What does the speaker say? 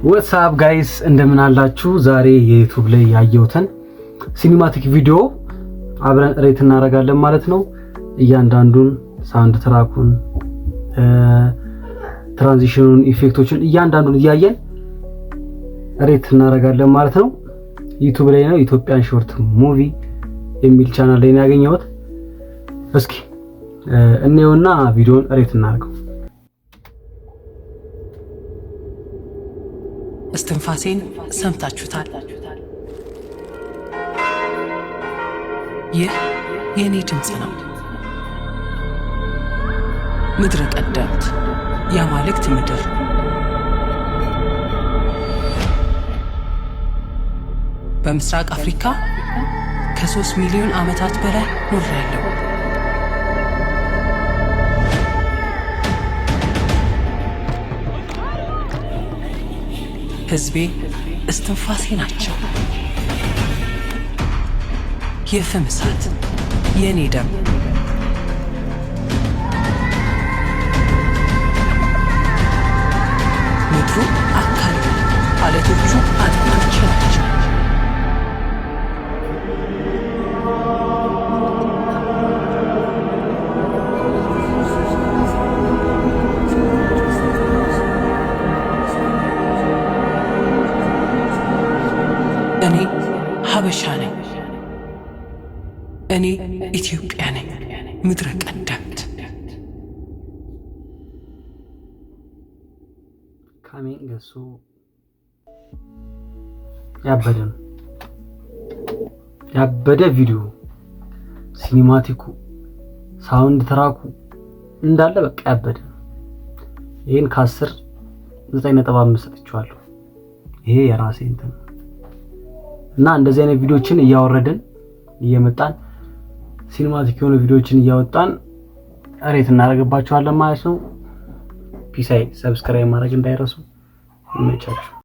What's up guys እንደምን አላችሁ? ዛሬ የዩቲዩብ ላይ ያየሁትን ሲኒማቲክ ቪዲዮ አብረን ሬት እናደርጋለን ማለት ነው። እያንዳንዱን ሳውንድ ትራኩን ትራንዚሽኑን ኢፌክቶችን እያንዳንዱን እያየን ሬት እናደርጋለን ማለት ነው። ዩቲዩብ ላይ ነው ኢትዮጵያን ሾርት ሙቪ የሚል ቻናል ላይ ነው ያገኘሁት። እስኪ እንየውና ቪዲዮን ሬት እናደርገው። እስትንፋሴን ሰምታችሁታል። ይህ የኔ ድምጽ ነው። ምድረ ቀደምት የአማልክት ምድር በምስራቅ አፍሪካ ከ3 ሚሊዮን ዓመታት በላይ ኖሬያለሁ። ህዝቤ እስትንፋሴ ናቸው። የፍም እሳት የኔ ደም ምድሩ አካል አለቶቹ አጥንቶቼ ናቸው። እኔ ሀበሻ ነኝ። እኔ ኢትዮጵያ ነኝ። ምድረ ቀደምት ካሜን ገሱ ያበደ ቪዲዮ ሲኒማቲኩ ሳውንድ ትራኩ እንዳለ በቃ ያበደ። ይሄን ከ10 9.5 ሰጥቻለሁ። ይሄ የራሴ እንትን እና እንደዚህ አይነት ቪዲዮችን እያወረድን እየመጣን ሲኒማቲክ የሆነ ቪዲዮችን እያወጣን ሬት እናደርግባቸዋለን ማለት ነው። ፒስ አይ ሰብስክራይብ ማድረግ እንዳይረሱ። ይመቻችሁ።